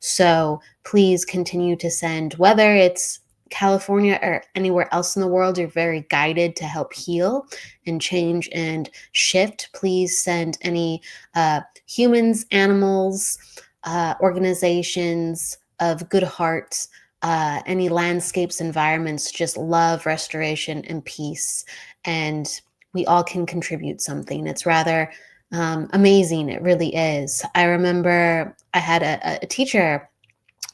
So please continue to send, whether it's California or anywhere else in the world, you're very guided to help heal and change and shift. Please send any humans, animals, organizations of good heart, any landscapes, environments, just love, restoration, and peace. And we all can contribute something. It's rather amazing. It really is. I remember I had a teacher,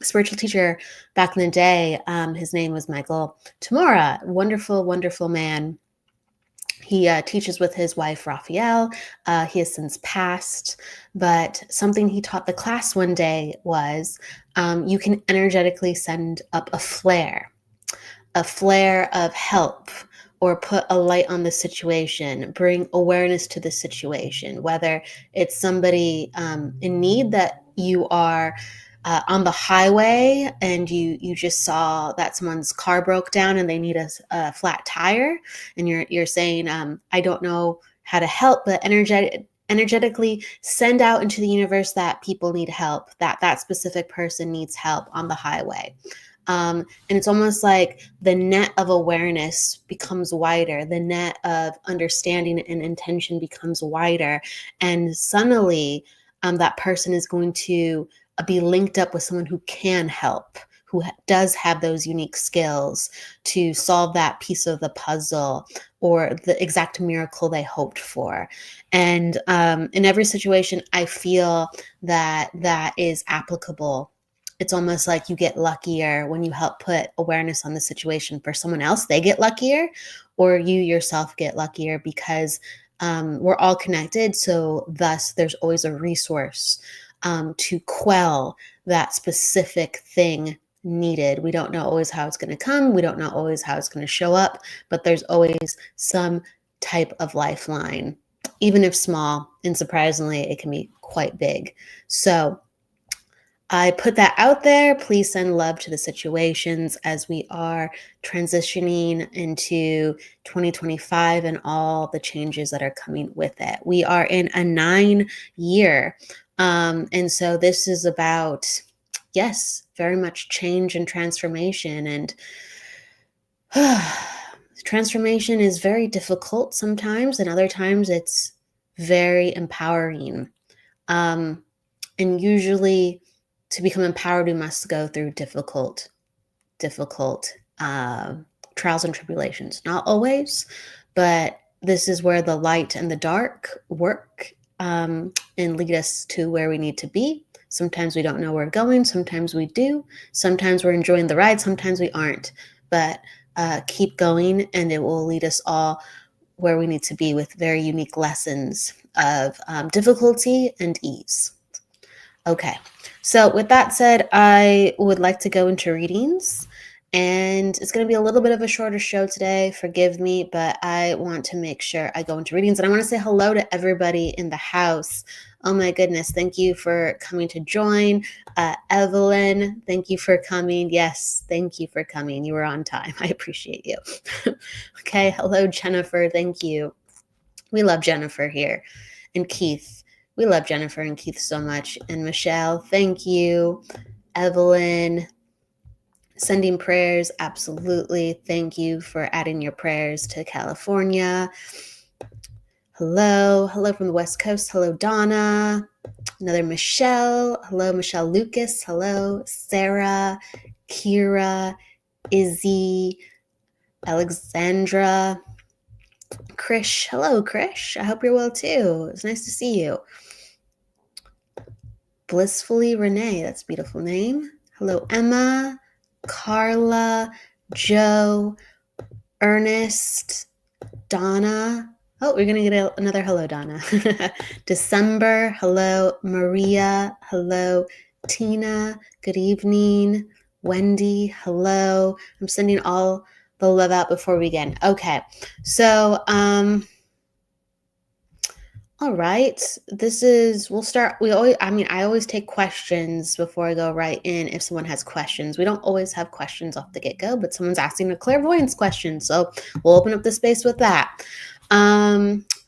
spiritual teacher back in the day. His name was Michael Tamora. Wonderful, wonderful man. He teaches with his wife, Raphael. He has since passed, but something he taught the class one day was you can energetically send up a flare of help, or put a light on the situation, bring awareness to the situation, whether it's somebody in need that you are on the highway and you just saw that someone's car broke down and they need a flat tire, and you're saying, I don't know how to help, but energetically send out into the universe that people need help, that specific person needs help on the highway. And it's almost like the net of awareness becomes wider, the net of understanding and intention becomes wider, and suddenly that person is going to be linked up with someone who can help, who does have those unique skills to solve that piece of the puzzle or the exact miracle they hoped for. And in every situation, I feel that that is applicable. It's almost like you get luckier when you help put awareness on the situation for someone else. They get luckier, or you yourself get luckier, because we're all connected. So thus, there's always a resource to quell that specific thing needed. We don't know always how it's going to come. We don't know always how it's going to show up, but there's always some type of lifeline, even if small, and surprisingly, it can be quite big. So I put that out there. Please send love to the situations as we are transitioning into 2025 and all the changes that are coming with it. We are in a 9-year. And so this is about, yes, very much change and transformation. And transformation is very difficult sometimes, and other times it's very empowering. And usually, to become empowered, we must go through difficult trials and tribulations. Not always, but this is where the light and the dark work and lead us to where we need to be. Sometimes we don't know where we're going. Sometimes we do. Sometimes we're enjoying the ride. Sometimes we aren't. But keep going, and it will lead us all where we need to be, with very unique lessons of difficulty and ease. Okay, so with that said, I would like to go into readings, and it's going to be a little bit of a shorter show today. Forgive me, but I want to make sure I go into readings, and I want to say hello to everybody in the house. Oh my goodness, thank you for coming to join. Evelyn, thank you for coming. Yes, thank you for coming. You were on time. I appreciate you. Okay, hello, Jennifer. Thank you. We love Jennifer here. And Keith. We love Jennifer and Keith so much. And Michelle, thank you. Evelyn, sending prayers. Absolutely. Thank you for adding your prayers to California. Hello. Hello from the West Coast. Hello, Donna. Another Michelle. Hello, Michelle Lucas. Hello, Sarah, Kira, Izzy, Alexandra, Krish. Hello, Krish. I hope you're well too. It's nice to see you. Blissfully Renee. That's a beautiful name. Hello, Emma, Carla, Joe, Ernest, Donna. Oh, we're going to get another hello, Donna. December. Hello, Maria. Hello, Tina. Good evening. Wendy. Hello. I'm sending all the love out before we begin. Okay. So, all right. I always take questions before I go right in if someone has questions. We don't always have questions off the get-go, but someone's asking a clairvoyance question. So we'll open up the space with that.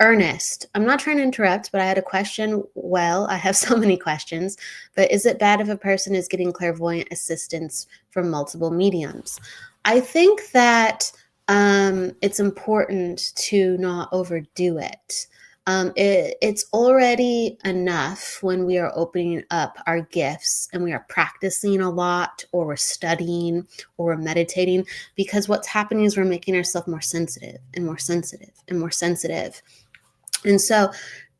Ernest, I'm not trying to interrupt, but I had a question. Well, I have so many questions, but is it bad if a person is getting clairvoyant assistance from multiple mediums? I think that it's important to not overdo it. It's already enough when we are opening up our gifts and we are practicing a lot, or we're studying, or we're meditating, because what's happening is we're making ourselves more sensitive and more sensitive and more sensitive. And so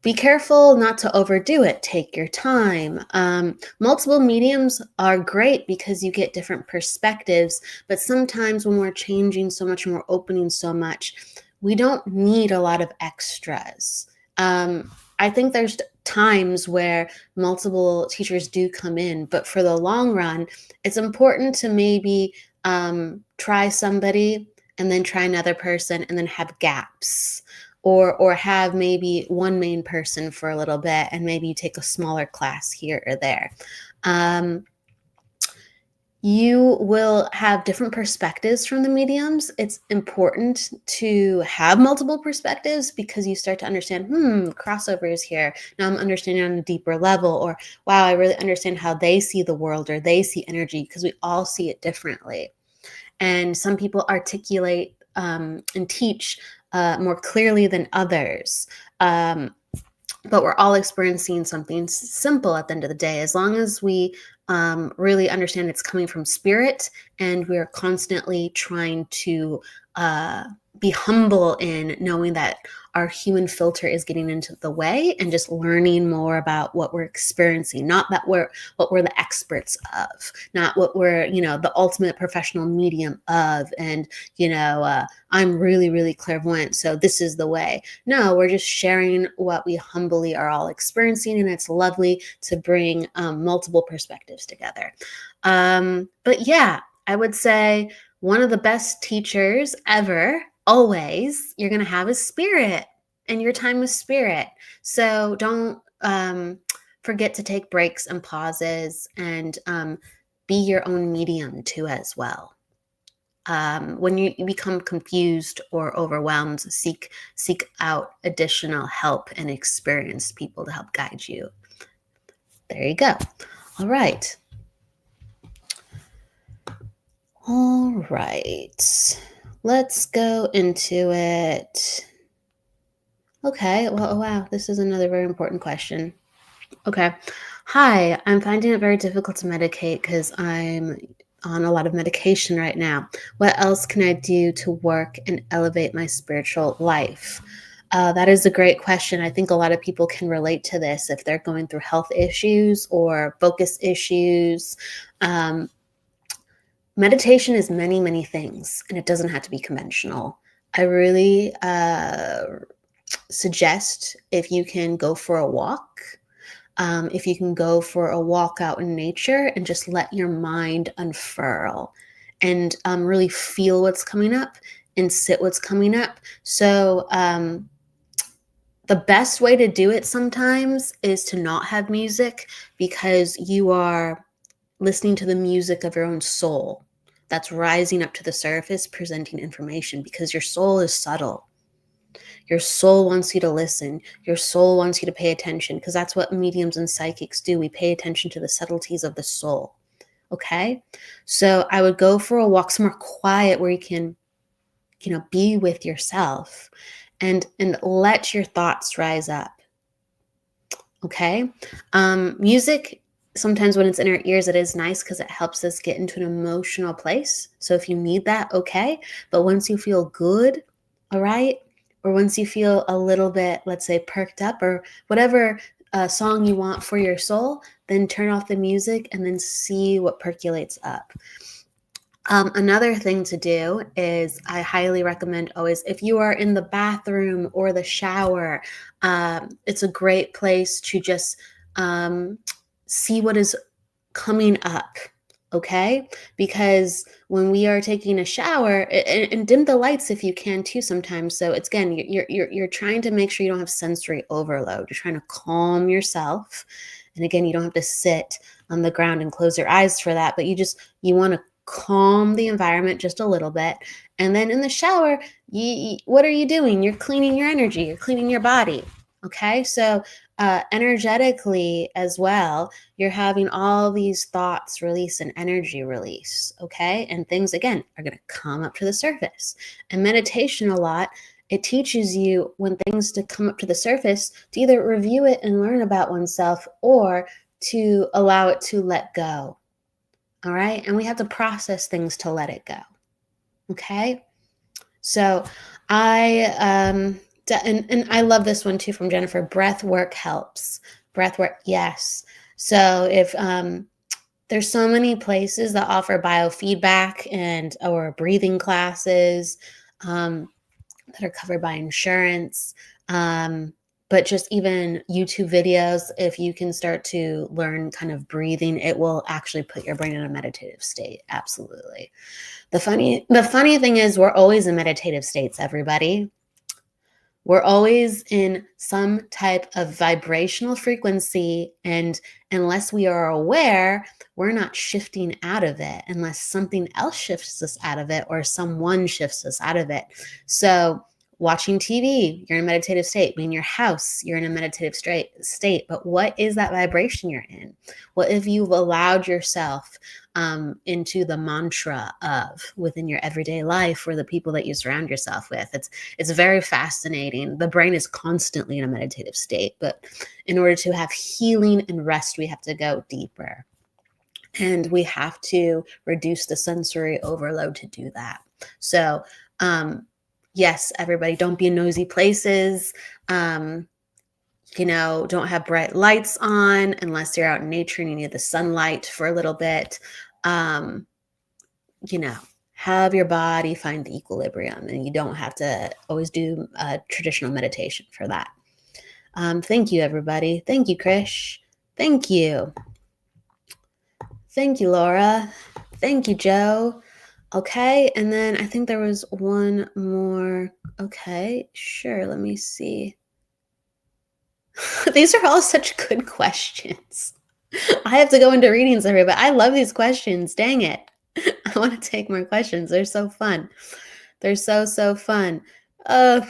be careful not to overdo it. Take your time. Multiple mediums are great because you get different perspectives, but sometimes when we're changing so much and we're opening so much, we don't need a lot of extras. I think there's times where multiple teachers do come in, but for the long run, it's important to maybe try somebody and then try another person and then have gaps, or have maybe one main person for a little bit and maybe you take a smaller class here or there. You will have different perspectives from the mediums. It's important to have multiple perspectives because you start to understand, crossover is here. Now I'm understanding on a deeper level, or wow, I really understand how they see the world or they see energy, because we all see it differently. And some people articulate and teach more clearly than others. But we're all experiencing something simple at the end of the day, as long as we really understand it's coming from spirit, and we're constantly trying to be humble in knowing that our human filter is getting into the way, and just learning more about what we're experiencing, not that what we're the experts of, not what we're the ultimate professional medium of, and I'm really, really clairvoyant, so this is the way. No, we're just sharing what we humbly are all experiencing, and it's lovely to bring multiple perspectives together. But yeah, I would say one of the best teachers ever, always, you're going to have is spirit, and your time with spirit. So don't forget to take breaks and pauses, and be your own medium too as well. When you become confused or overwhelmed, seek out additional help and experienced people to help guide you. There you go. All right. Let's go into it. Okay. Well, oh, wow. This is another very important question. Okay. Hi, I'm finding it very difficult to medicate because I'm on a lot of medication right now. What else can I do to work and elevate my spiritual life? That is a great question. I think a lot of people can relate to this if they're going through health issues or focus issues. Meditation is many, many things, and it doesn't have to be conventional. I really suggest if you can go for a walk. If you can go for a walk out in nature and just let your mind unfurl and really feel what's coming up and sit what's coming up. So the best way to do it sometimes is to not have music, because you are listening to the music of your own soul that's rising up to the surface, presenting information, because your soul is subtle. Your soul wants you to listen. Your soul wants you to pay attention, because that's what mediums and psychics do. We pay attention to the subtleties of the soul. Okay? So I would go for a walk somewhere quiet where you can, be with yourself and let your thoughts rise up. Okay? Music, sometimes when it's in our ears, it is nice because it helps us get into an emotional place. So if you need that, okay. But once you feel good, all right, or once you feel a little bit, let's say, perked up, or whatever song you want for your soul, then turn off the music and then see what percolates up. Another thing to do is, I highly recommend always, if you are in the bathroom or the shower, it's a great place to just see what is coming up. Okay, because when we are taking a shower, and dim the lights if you can too sometimes. So it's, again, you're trying to make sure you don't have sensory overload. You're trying to calm yourself, and again, you don't have to sit on the ground and close your eyes for that. But you want to calm the environment just a little bit. And then in the shower, what are you doing? You're cleaning your energy, you're cleaning your body. Okay. So, energetically as well, you're having all these thoughts release and energy release. Okay. And things, again, are going to come up to the surface. And meditation, a lot, it teaches you when things to come up to the surface to either review it and learn about oneself or to allow it to let go. All right. And we have to process things to let it go. Okay. So and I love this one too from Jennifer. Breath work helps. Breath work, yes. So if there's so many places that offer biofeedback and or breathing classes that are covered by insurance. But just even YouTube videos, if you can start to learn kind of breathing, it will actually put your brain in a meditative state. Absolutely. The funny thing is we're always in meditative states, everybody. We're always in some type of vibrational frequency, and unless we are aware, we're not shifting out of it unless something else shifts us out of it or someone shifts us out of it. So watching TV, you're in a meditative state. Being in your house, you're in a meditative state. But what is that vibration you're in? What if you've allowed yourself into the mantra of within your everyday life or the people that you surround yourself with? It's very fascinating. The brain is constantly in a meditative state, but in order to have healing and rest, we have to go deeper. And we have to reduce the sensory overload to do that. So, yes, everybody, don't be in noisy places. Don't have bright lights on unless you're out in nature and you need the sunlight for a little bit. Have your body find the equilibrium, and you don't have to always do traditional meditation for that. Thank you, everybody. Thank you, Krish. Thank you. Thank you, Laura. Thank you, Joe. Okay, and then I think there was one more. Okay, sure. Let me see. These are all such good questions. I have to go into readings every, but I love these questions. Dang it. I want to take more questions. They're so fun. They're so fun.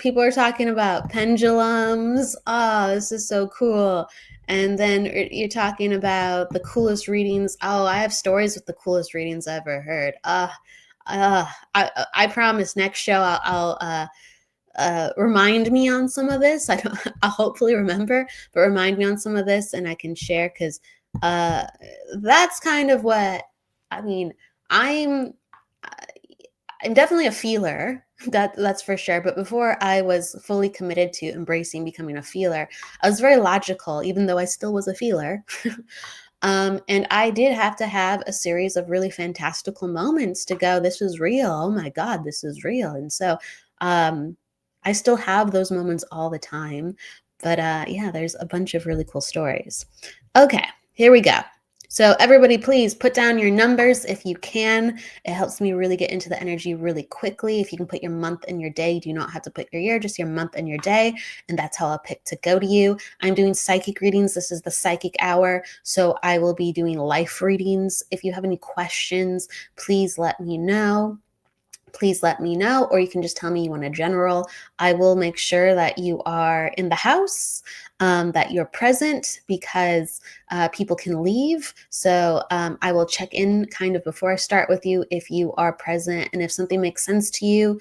People are talking about pendulums. Oh, this is so cool. And then you're talking about the coolest readings. Oh, I have stories with the coolest readings I ever heard. I promise next show I'll remind me on some of this. I'll hopefully remember, but remind me on some of this and I can share, because that's kind of what I mean. I'm definitely a feeler. That's for sure. But before I was fully committed to embracing becoming a feeler, I was very logical, even though I still was a feeler. And I did have to have a series of really fantastical moments to go, this is real. Oh my God, this is real. And so I still have those moments all the time. But yeah, there's a bunch of really cool stories. Okay, here we go. So everybody, please put down your numbers if you can. It helps me really get into the energy really quickly. If you can put your month and your day, you do not have to put your year, just your month and your day. And that's how I'll pick to go to you. I'm doing psychic readings. This is the psychic hour. So I will be doing life readings. If you have any questions, please let me know. Please let me know, or you can just tell me you want a general. I will make sure that you are in the house, that you're present, because people can leave. So I will check in kind of before I start with you if you are present. And if something makes sense to you,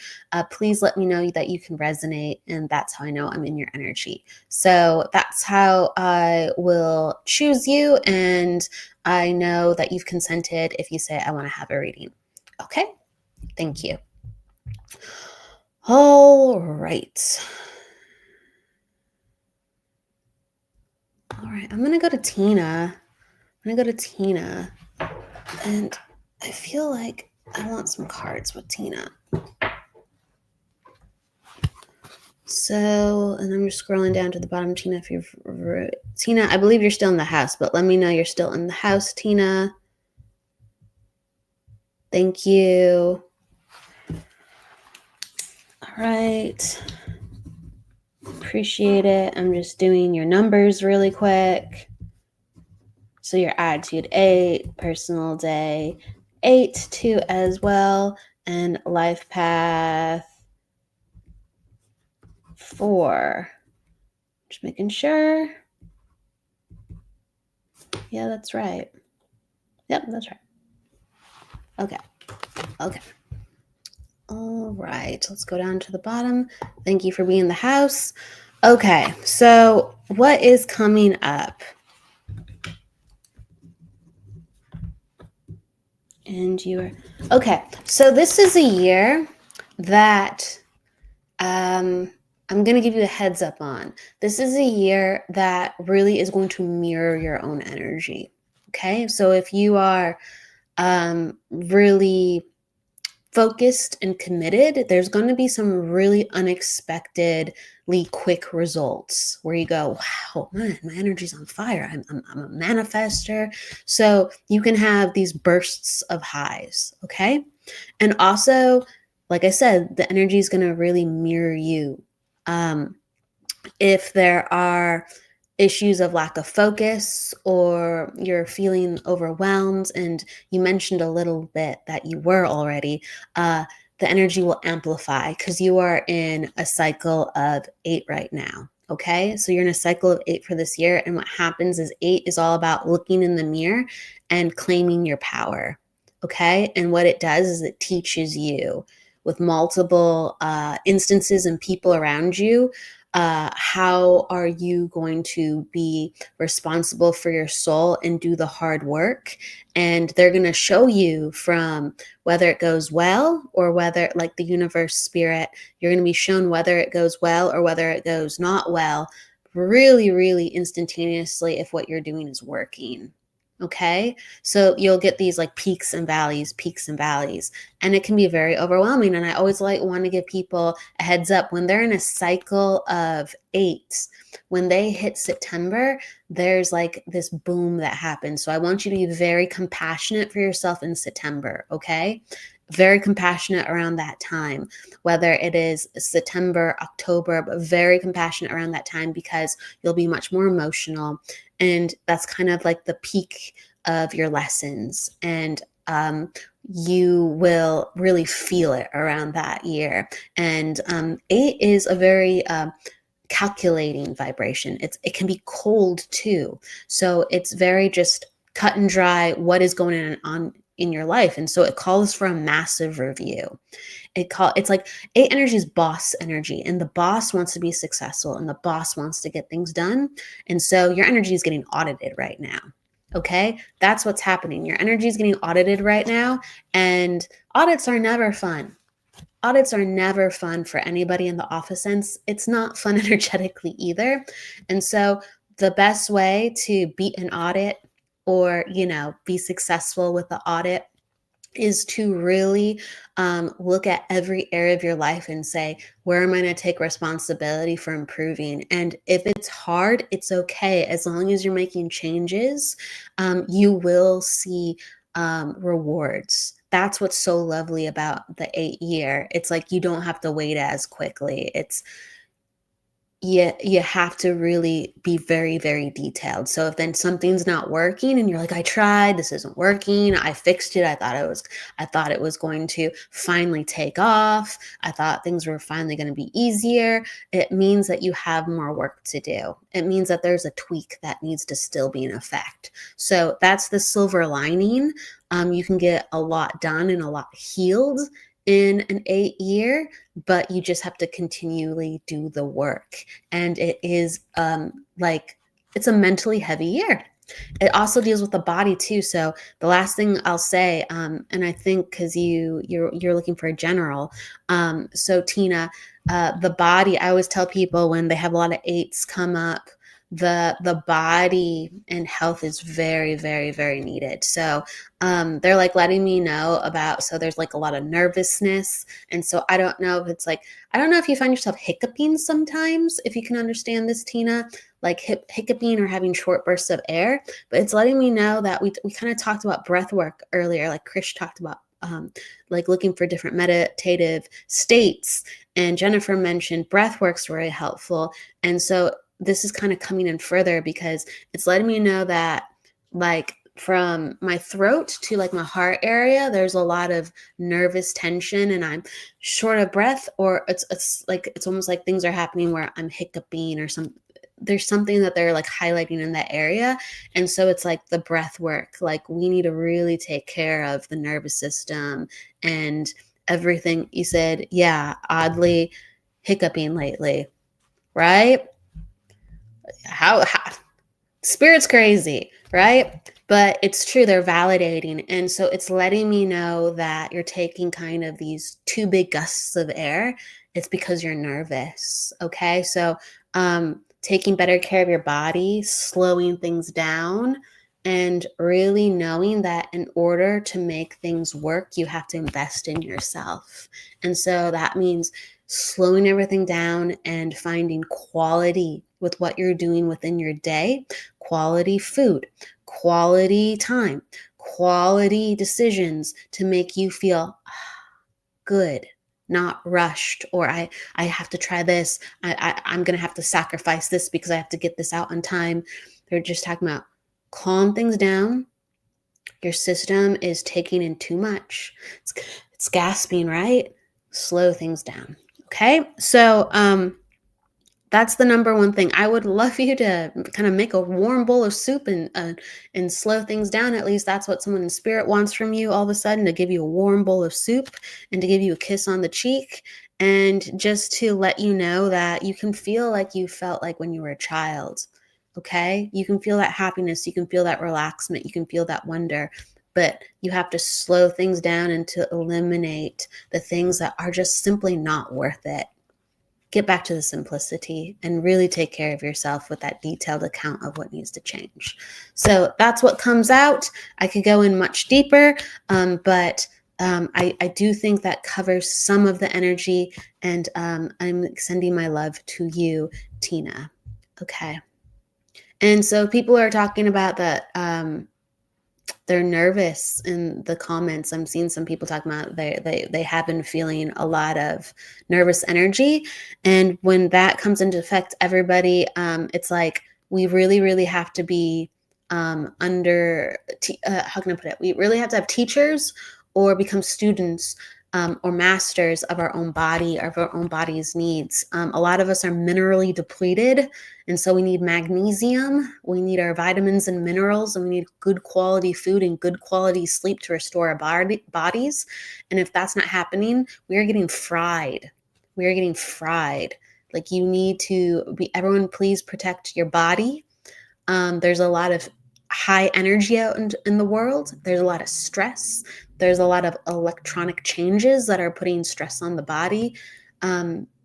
please let me know that you can resonate. And that's how I know I'm in your energy. So that's how I will choose you. And I know that you've consented if you say, I want to have a reading. Okay. Thank you. All right. All right. I'm going to go to Tina. And I feel like I want some cards with Tina. So, and I'm just scrolling down to the bottom, Tina. Tina, I believe you're still in the house, but let me know you're still in the house, Tina. Thank you. All right. Appreciate it. I'm just doing your numbers really quick. So your attitude 8, personal day 8 too as well, and life path 4. Just making sure. Yeah, that's right. Yep, that's right. Okay. All right, let's go down to the bottom. Thank you for being in the house. Okay, so what is coming up? And you are okay. So this is a year that I'm going to give you a heads up on. This is a year that really is going to mirror your own energy. Okay, so if you are really focused and committed, there's going to be some really unexpectedly quick results where you go, wow, man, my energy's on fire. I'm a manifester. So you can have these bursts of highs. Okay. And also, like I said, the energy is going to really mirror you. If there are issues of lack of focus or you're feeling overwhelmed, and you mentioned a little bit that you were already, the energy will amplify because you are in a cycle of 8 right now. Okay, so you're in a cycle of 8 for this year, and what happens is 8 is all about looking in the mirror and claiming your power. Okay, and what it does is it teaches you with multiple instances and people around you, how are you going to be responsible for your soul and do the hard work. And they're going to show you from whether it goes well or whether, like the universe spirit, you're going to be shown whether it goes well or whether it goes not well, really, really instantaneously, if what you're doing is working. Okay, so you'll get these like peaks and valleys, and it can be very overwhelming. And I always want to give people a heads up when they're in a cycle of 8s. When they hit September, there's like this boom that happens. So I want you to be very compassionate for yourself in September. Okay, very compassionate around that time, whether it is September, October, but very compassionate around that time because you'll be much more emotional. And that's kind of like the peak of your lessons. And you will really feel it around that year. And 8 is a very calculating vibration. It can be cold too. So it's very just cut and dry what is going on in your life. And so it calls for a massive review. It's like 8 energy is boss energy, and the boss wants to be successful and the boss wants to get things done. And so your energy is getting audited right now. Okay, that's what's happening. Your energy is getting audited right now, and audits are never fun. Audits are never fun for anybody in the office sense. It's not fun energetically either. And so the best way to beat an audit, or be successful with the audit, is to really look at every area of your life and say, where am I going to take responsibility for improving? And if it's hard, it's okay. As long as you're making changes, you will see rewards. That's what's so lovely about the 8 year. It's like you don't have to wait as quickly. You have to really be very, very detailed. So if then something's not working and you're like, I tried, this isn't working, I fixed it, I thought it was going to finally take off, I thought things were finally going to be easier, it means that you have more work to do. It means that there's a tweak that needs to still be in effect. So that's the silver lining. You can get a lot done and a lot healed in an 8 year, but you just have to continually do the work. And it is it's a mentally heavy year. It also deals with the body too. So the last thing I'll say, and I think because you're looking for a general, so Tina, the body. I always tell people when they have a lot of 8s come up, the body and health is very, very, very needed. So they're like letting me know about, so there's like a lot of nervousness. And so I don't know if you find yourself hiccuping sometimes, if you can understand this, Tina, like hiccuping or having short bursts of air. But it's letting me know that we kind of talked about breath work earlier, like Krish talked about, like looking for different meditative states. And Jennifer mentioned breath work's very helpful. And so this is kind of coming in further because it's letting me know that like from my throat to like my heart area, there's a lot of nervous tension and I'm short of breath, or it's like it's almost like things are happening where I'm hiccuping or some there's something that they're like highlighting in that area. And so it's like the breath work. Like we need to really take care of the nervous system and everything. You said, yeah, oddly hiccuping lately, right? How spirit's crazy, right? But it's true, they're validating. And so it's letting me know that you're taking kind of these two big gusts of air. It's because you're nervous. Okay. So taking better care of your body, slowing things down, and really knowing that in order to make things work, you have to invest in yourself. And so that means slowing everything down and finding quality with what you're doing within your day, quality food, quality time, quality decisions to make you feel good, not rushed, or I have to try this. I'm gonna have to sacrifice this because I have to get this out on time. They're just talking about calm things down. Your system is taking in too much. It's gasping, right? Slow things down. Okay. So that's the number one thing. I would love you to kind of make a warm bowl of soup and slow things down. At least that's what someone in spirit wants from you all of a sudden, to give you a warm bowl of soup and to give you a kiss on the cheek, and just to let you know that you can feel like you felt like when you were a child. Okay? You can feel that happiness, you can feel that relaxment, you can feel that wonder. But you have to slow things down and to eliminate the things that are just simply not worth it. Get back to the simplicity and really take care of yourself with that detailed account of what needs to change. So that's what comes out. I could go in much deeper, but I do think that covers some of the energy, and I'm sending my love to you, Tina. Okay. And so people are talking about that they're nervous in the comments. I'm seeing some people talking about they have been feeling a lot of nervous energy, and when that comes into effect, everybody, it's like we really have to be how can I put it? We really have to have teachers or become students, or masters of our own body, of our own body's needs. A lot of us are minerally depleted, and so we need magnesium, we need our vitamins and minerals, and we need good quality food and good quality sleep to restore our bodies. And if that's not happening, we are getting fried. We are getting fried. Like you need to be, everyone, please protect your body. There's a lot of high energy out in the world. There's a lot of stress. There's a lot of electronic changes that are putting stress on the body.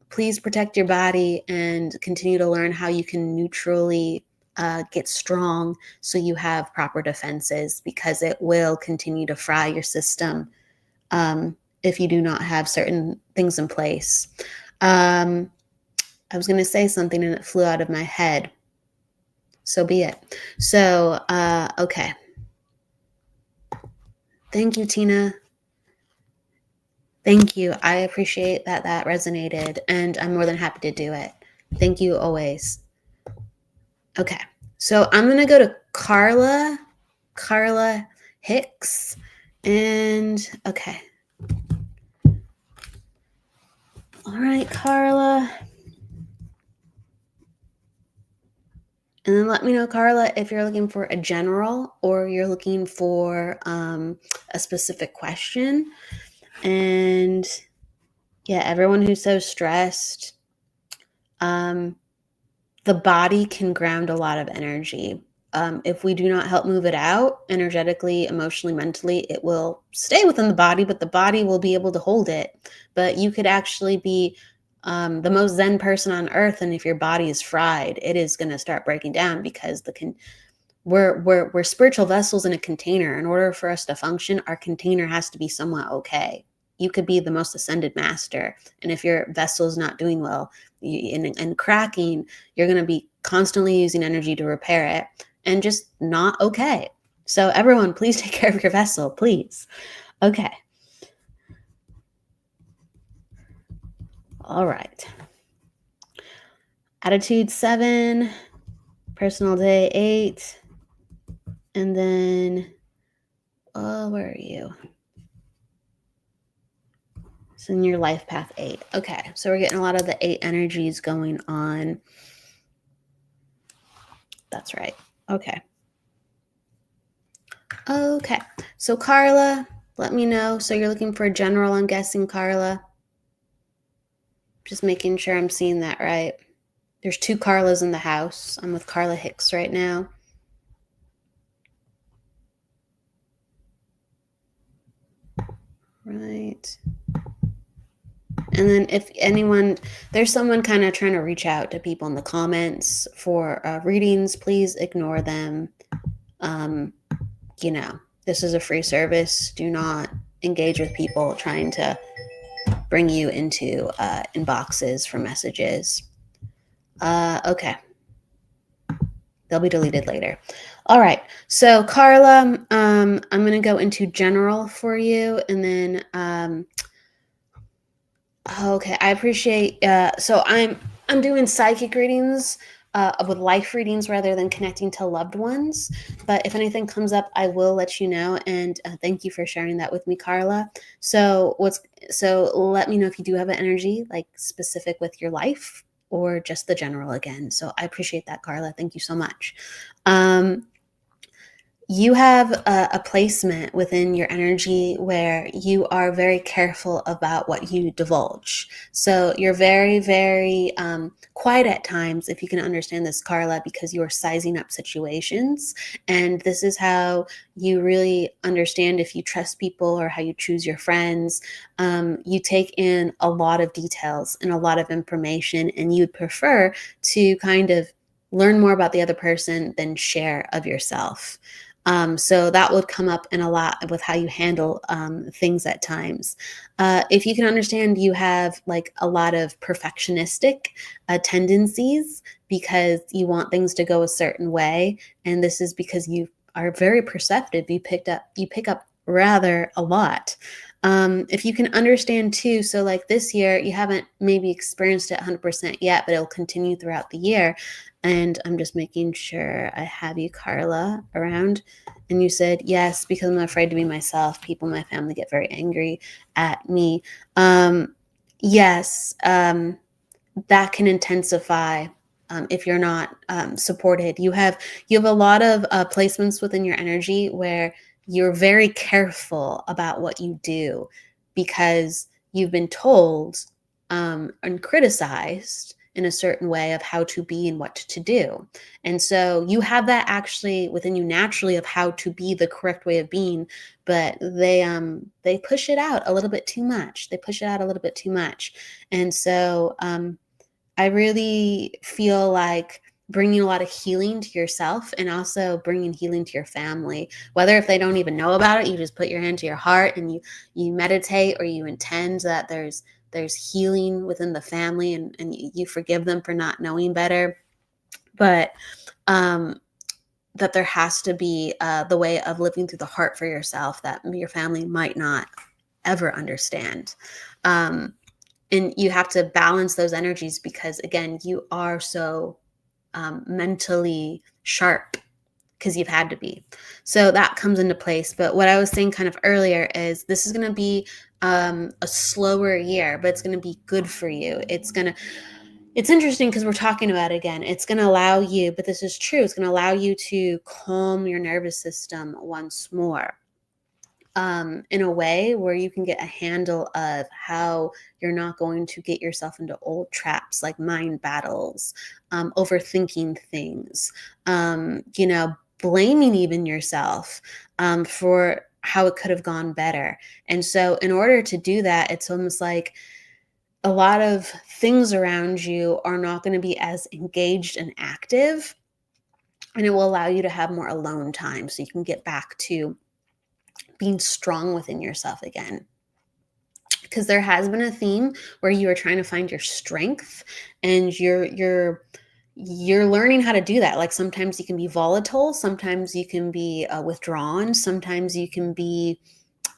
Please protect your body and continue to learn how you can neutrally get strong so you have proper defenses, because it will continue to fry your system if you do not have certain things in place. I was going to say something and it flew out of my head. So be it. So, okay. Thank you, Tina. Thank you. I appreciate that resonated, and I'm more than happy to do it. Thank you always. Okay. So I'm going to go to Carla Hicks. And okay. All right, Carla. And then let me know, Carla, if you're looking for a general or you're looking for a specific question. And yeah, everyone who's so stressed, the body can ground a lot of energy. If we do not help move it out energetically, emotionally, mentally, it will stay within the body, but the body will be able to hold it. But you could actually be the most zen person on earth, and if your body is fried, it is going to start breaking down, because we're spiritual vessels in a container. In order for us to function, our container has to be somewhat okay. You could be the most ascended master, and if your vessel is not doing well and cracking, you're going to be constantly using energy to repair it, and just not okay. So everyone, please take care of your vessel, please. Okay. All right. Attitude 7, personal day 8, And then, oh, where are you? It's in your life path 8. Okay, so we're getting a lot of the 8 energies going on. That's right. Okay. Okay, so Carla, let me know. So you're looking for a general, I'm guessing, Carla? Just making sure I'm seeing that right. There's 2 Carlas in the house. I'm with Carla Hicks right now. Right. And then if anyone, there's someone kind of trying to reach out to people in the comments for readings, please ignore them. You know, this is a free service. Do not engage with people trying to bring you into inboxes for messages. Okay. They'll be deleted later. All right. So Carla, I'm going to go into general for you, and then okay, I appreciate. So I'm doing psychic readings, with life readings rather than connecting to loved ones. But if anything comes up, I will let you know. And thank you for sharing that with me, Carla. So let me know if you do have an energy like specific with your life or just the general again. So I appreciate that, Carla. Thank you so much. You have a placement within your energy where you are very careful about what you divulge. So you're very, very quiet at times, if you can understand this, Carla, because you are sizing up situations. And this is how you really understand if you trust people or how you choose your friends. You take in a lot of details and a lot of information, and you'd prefer to kind of learn more about the other person than share of yourself. So that would come up in a lot with how you handle things at times. If you can understand, you have like a lot of perfectionistic tendencies because you want things to go a certain way, and this is because you are very perceptive. You pick up rather a lot. If you can understand too, so like this year, you haven't maybe experienced it 100% yet, but it'll continue throughout the year. And I'm just making sure I have you, Carla, around. And you said, yes, because I'm afraid to be myself. People in my family get very angry at me. Yes, that can intensify if you're not supported. You have a lot of placements within your energy where you're very careful about what you do because you've been told and criticized in a certain way of how to be and what to do. And so you have that actually within you naturally of how to be the correct way of being, but they push it out a little bit too much. They push it out a little bit too much. And so I really feel like bringing a lot of healing to yourself and also bringing healing to your family, whether if they don't even know about it, you just put your hand to your heart and you meditate or you intend that there's healing within the family, and you forgive them for not knowing better. But that there has to be the way of living through the heart for yourself that your family might not ever understand. And you have to balance those energies because, again, you are so mentally sharp because you've had to be. So that comes into place. But what I was saying kind of earlier is this is going to be a slower year, but it's going to be good for you. It's interesting because we're talking about it again. It's going to allow you, but this is true, it's going to allow you to calm your nervous system once more. In a way where you can get a handle of how you're not going to get yourself into old traps like mind battles, overthinking things, blaming even yourself for how it could have gone better. And so, in order to do that, it's almost like a lot of things around you are not going to be as engaged and active, and it will allow you to have more alone time so you can get back to being strong within yourself again. Because there has been a theme where you are trying to find your strength and you're learning how to do that. Like sometimes you can be volatile, sometimes you can be withdrawn, sometimes you can be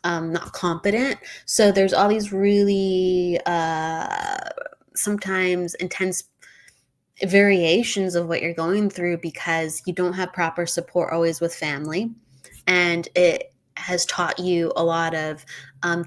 not competent. So there's all these really sometimes intense variations of what you're going through because you don't have proper support always with family. And it has taught you a lot of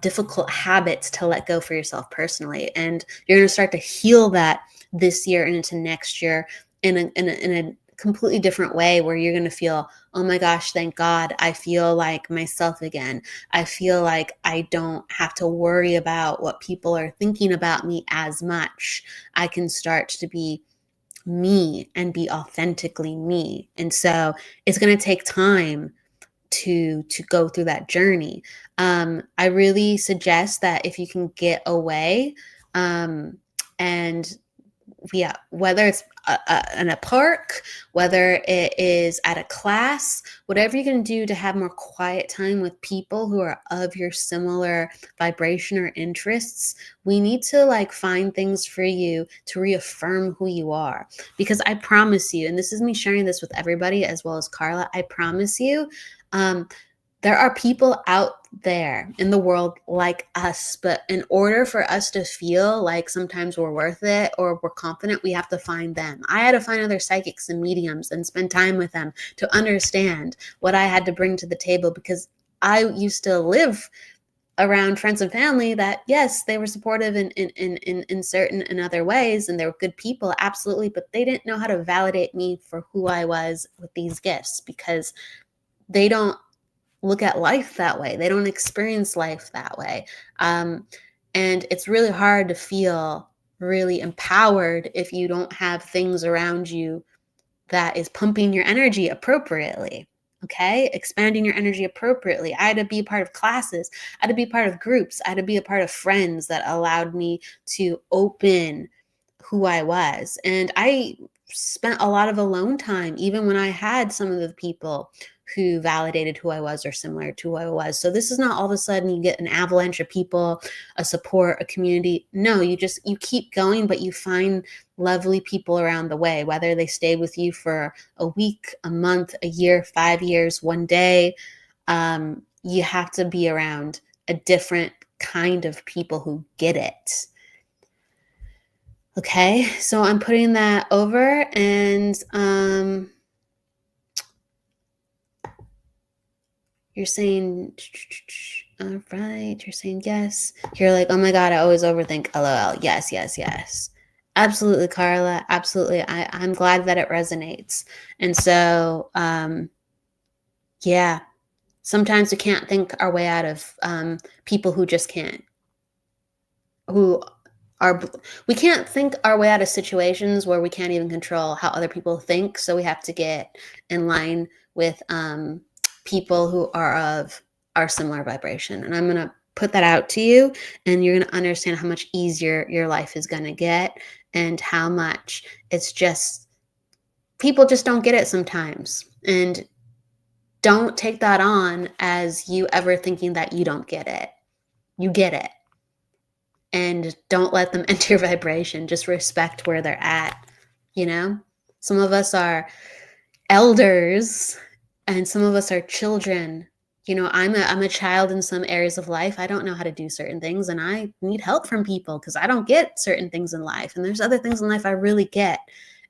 difficult habits to let go for yourself personally. And you're going to start to heal that this year and into next year in a completely different way, where you're going to feel, oh my gosh, thank God, I feel like myself again. I feel like I don't have to worry about what people are thinking about me as much. I can start to be me and be authentically me. And so it's going to take time to go through that journey. I really suggest that if you can get away, and yeah, whether it's in a park, whether it is at a class, whatever you can do to have more quiet time with people who are of your similar vibration or interests. We need to like find things for you to reaffirm who you are. Because I promise you, and this is me sharing this with everybody as well as Carla, I promise you, um, there are people out there in the world like us, but in order for us to feel like sometimes we're worth it or we're confident, we have to find them. I had to find other psychics and mediums and spend time with them to understand what I had to bring to the table, because I used to live around friends and family that, yes, they were supportive in certain and other ways, and they were good people, absolutely, but they didn't know how to validate me for who I was with these gifts, because they don't look at life that way. They don't experience life that way. And it's really hard to feel really empowered if you don't have things around you that is pumping your energy appropriately. Okay, expanding your energy appropriately. I had to be a part of classes. I had to be a part of groups. I had to be a part of friends that allowed me to open who I was. And I spent a lot of alone time, even when I had some of the people who validated who I was or similar to who I was. So this is not all of a sudden you get an avalanche of people, a support, a community. No, you keep going, but you find lovely people around the way, whether they stay with you for a week, a month, a year, 5 years, one day. You have to be around a different kind of people who get it. Okay, so I'm putting that over, and you're saying, all right, you're saying yes. You're like, oh my God, I always overthink, LOL. Yes, yes, yes. Absolutely, Carla. Absolutely. I'm glad that it resonates. And so, yeah, sometimes we can't think our way out of people who just can't, who are, we can't think our way out of situations where we can't even control how other people think. So we have to get in line with people who are of our similar vibration. And I'm going to put that out to you, and you're going to understand how much easier your life is going to get, and how much it's just, people just don't get it sometimes. And don't take that on as you ever thinking that you don't get it. You get it. And don't let them enter your vibration. Just respect where they're at. You know, some of us are elders and some of us are children. You know, I'm a child in some areas of life. I don't know how to do certain things, and I need help from people because I don't get certain things in life. And there's other things in life I really get,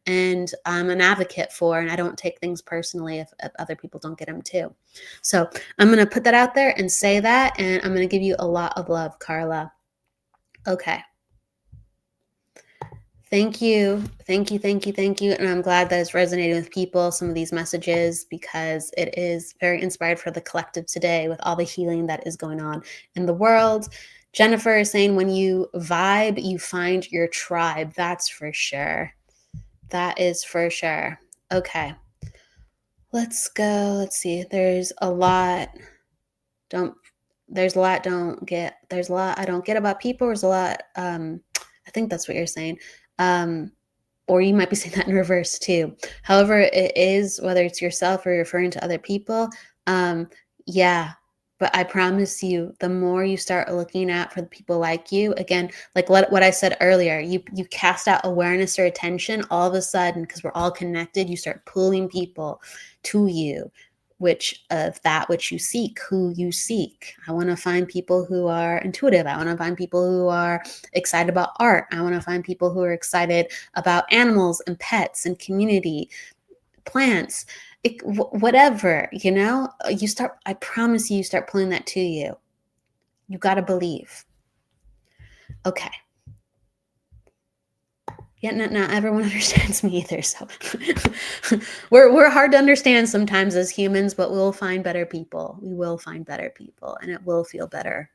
and I'm an advocate for, and I don't take things personally if other people don't get them too. So I'm going to put that out there and say that, and I'm going to give you a lot of love, Carla. Okay. Thank you. Thank you. Thank you. Thank you. And I'm glad that it's resonating with people, some of these messages, because it is very inspired for the collective today with all the healing that is going on in the world. Jennifer is saying, when you vibe, you find your tribe. That's for sure. That is for sure. Okay. Let's go. Let's see. There's a lot I don't get about people. There's a lot, I think that's what you're saying. Or you might be saying that in reverse too. However it is, whether it's yourself or you're referring to other people, yeah. But I promise you, the more you start looking at for the people like you, again, like what I said earlier, you cast out awareness or attention, all of a sudden, because we're all connected, you start pulling people to you which of that which you seek, who you seek. I want to find people who are intuitive. I want to find people who are excited about art. I want to find people who are excited about animals and pets and community, plants, whatever, you start, I promise you start pulling that to you. You got to believe. Okay. Yeah, not everyone understands me either. So we're hard to understand sometimes as humans, but we'll find better people. We will find better people, and it will feel better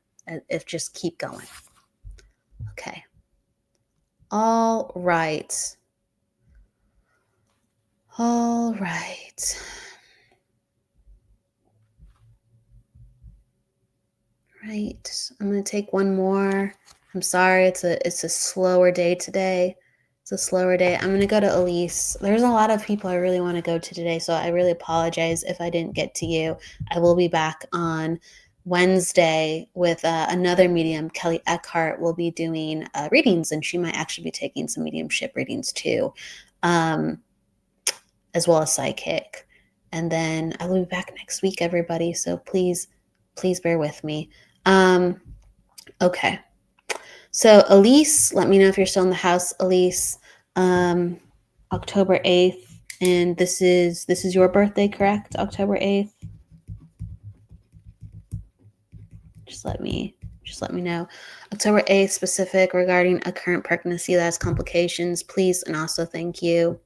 if just keep going. Okay. All right. All right. Right. I'm gonna take one more. I'm sorry, it's a slower day today. It's a slower day. I'm gonna go to Elise. There's a lot of people I really want to go to today, so I really apologize if I didn't get to you. I will be back on Wednesday with another medium. Kelly Eckhart will be doing readings, and she might actually be taking some mediumship readings too, as well as psychic. And then I will be back next week, everybody. So please bear with me. Okay. So Elise, let me know if you're still in the house, Elise. October 8th. And this is your birthday, correct? October 8th. Just let me know. October 8th, specific regarding a current pregnancy that has complications, please, and also thank you.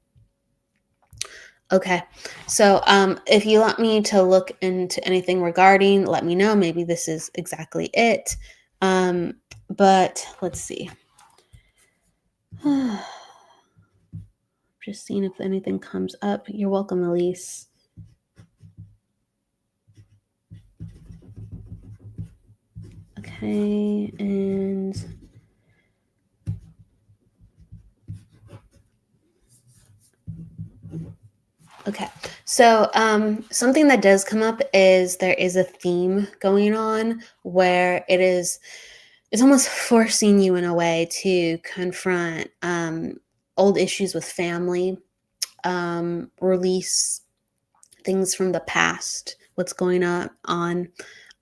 Okay, so if you want me to look into anything regarding, let me know. Maybe this is exactly it. But let's see. Just seeing if anything comes up. You're welcome, Elise. Okay, and okay. So something that does come up is there is a theme going on where it's almost forcing you in a way to confront old issues with family, release things from the past, what's going on.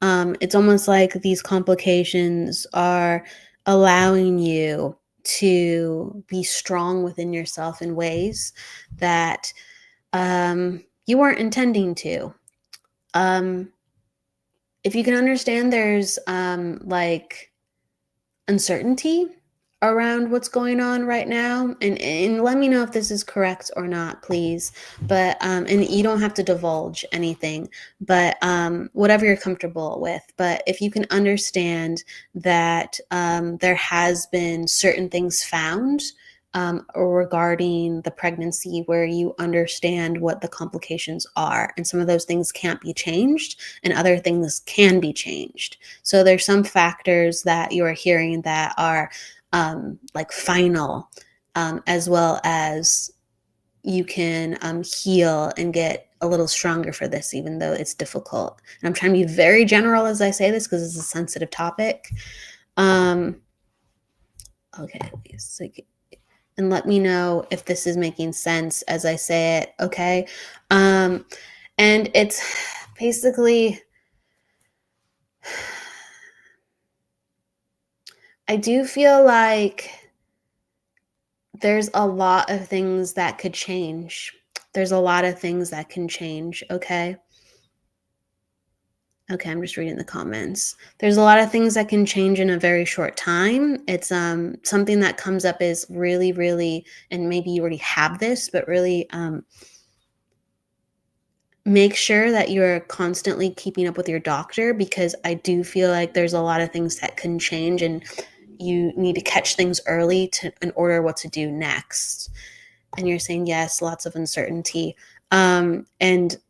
It's almost like these complications are allowing you to be strong within yourself in ways that you weren't intending to. If you can understand, there's like uncertainty around what's going on right now, and let me know if this is correct or not, please. But and you don't have to divulge anything, but whatever you're comfortable with. But if you can understand that there has been certain things found regarding the pregnancy where you understand what the complications are, and some of those things can't be changed and other things can be changed. So there's some factors that you're hearing that are like final, as well as you can heal and get a little stronger for this, even though it's difficult. And I'm trying to be very general as I say this because it's a sensitive topic. Okay, and let me know if this is making sense as I say it, okay? And it's basically, I do feel like there's a lot of things that could change. There's a lot of things that can change, okay? Okay, I'm just reading the comments. There's a lot of things that can change in a very short time. It's something that comes up is really, really, and maybe you already have this, but really make sure that you're constantly keeping up with your doctor, because I do feel like there's a lot of things that can change and you need to catch things early in order what to do next. And you're saying yes, lots of uncertainty. And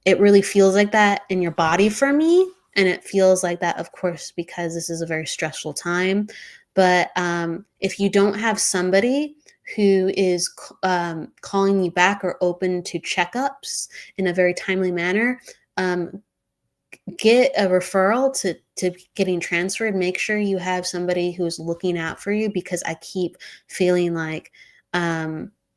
it really feels like that in your body for me. And it feels like that, of course, because this is a very stressful time. But if you don't have somebody who is calling you back or open to checkups in a very timely manner, get a referral to getting transferred. Make sure you have somebody who's looking out for you, because I keep feeling like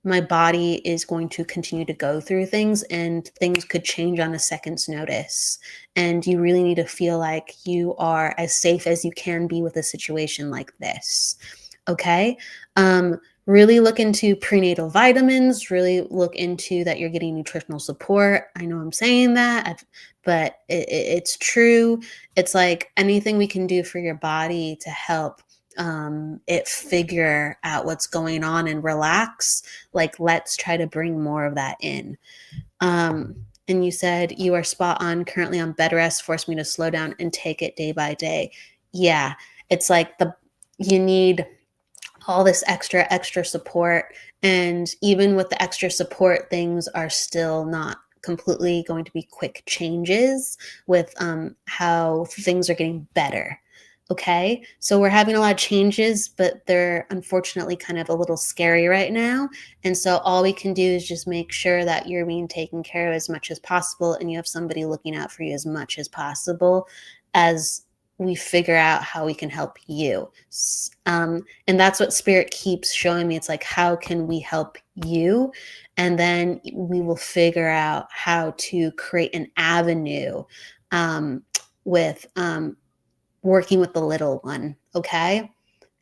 my body is going to continue to go through things, and things could change on a second's notice. And you really need to feel like you are as safe as you can be with a situation like this. Okay. Really look into prenatal vitamins, really look into that you're getting nutritional support. I know I'm saying that, but it's true. It's like anything we can do for your body to help it figure out what's going on and relax. Like, let's try to bring more of that in. And you said you are spot on, currently on bed rest, forced me to slow down and take it day by day. Yeah, it's like you need all this extra support, and even with the extra support, things are still not completely going to be quick changes with how things are getting better. Okay, so we're having a lot of changes, but they're unfortunately kind of a little scary right now. And so all we can do is just make sure that you're being taken care of as much as possible, and you have somebody looking out for you as much as possible as we figure out how we can help you. And that's what Spirit keeps showing me. It's like, how can we help you? And then we will figure out how to create an avenue with working with the little one. Okay.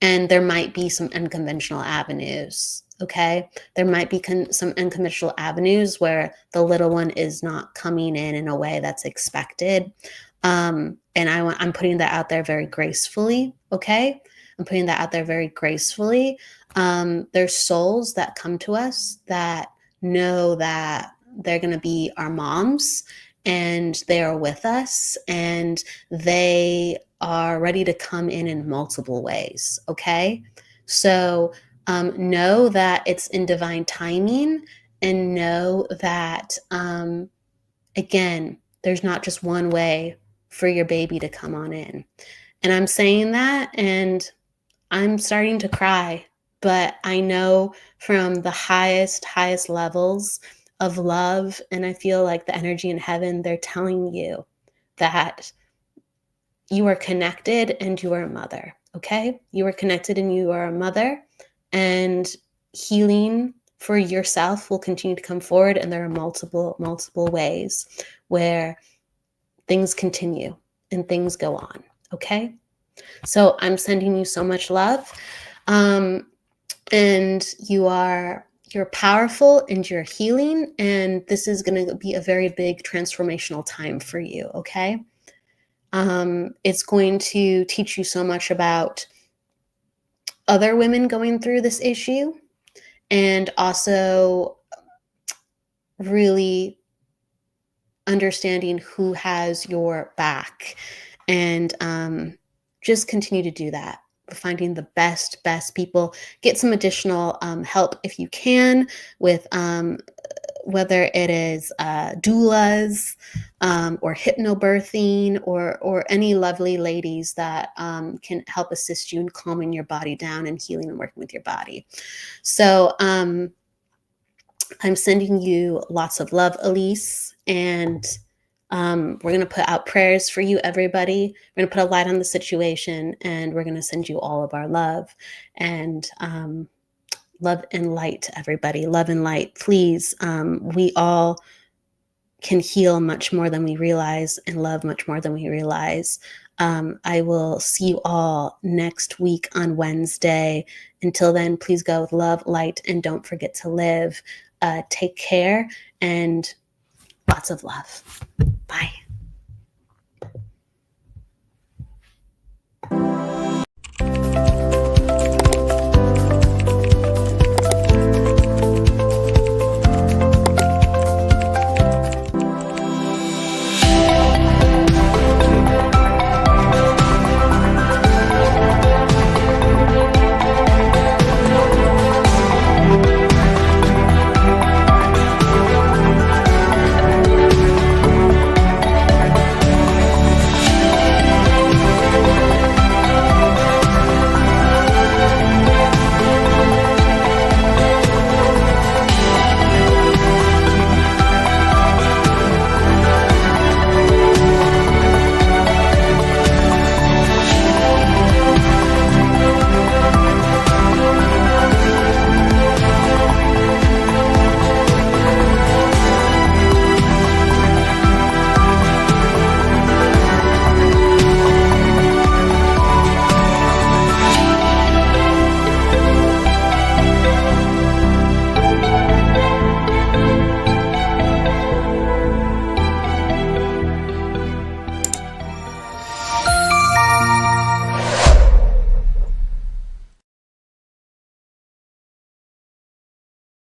And there might be some unconventional avenues. Okay. There might be some unconventional avenues where the little one is not coming in a way that's expected. And I'm putting that out there very gracefully. Okay. I'm putting that out there very gracefully. There's souls that come to us that know that they're going to be our moms, and they are with us, and they are ready to come in multiple ways. Okay. So know that it's in divine timing, and know that, again, there's not just one way for your baby to come on in. And I'm saying that, and I'm starting to cry, but I know from the highest levels of love, and I feel like the energy in heaven, they're telling you that you are connected and you are a mother. Okay? You are connected and you are a mother, and healing for yourself will continue to come forward. And there are multiple ways where things continue and things go on. Okay? So I'm sending you so much love. And you're powerful, and you're healing. And this is going to be a very big transformational time for you. Okay. It's going to teach you so much about other women going through this issue, and also really understanding who has your back, and just continue to do that. Finding the best people. Get some additional help if you can with whether it is doulas or hypnobirthing, or any lovely ladies that can help assist you in calming your body down and healing and working with your body. So I'm sending you lots of love, Elise, and we're going to put out prayers for you, everybody. We're going to put a light on the situation, and we're going to send you all of our love. And love and light to everybody. Love and light. Please, we all can heal much more than we realize, and love much more than we realize. I will see you all next week on Wednesday. Until then, please go with love, light, and don't forget to live. Take care, and lots of love. Bye.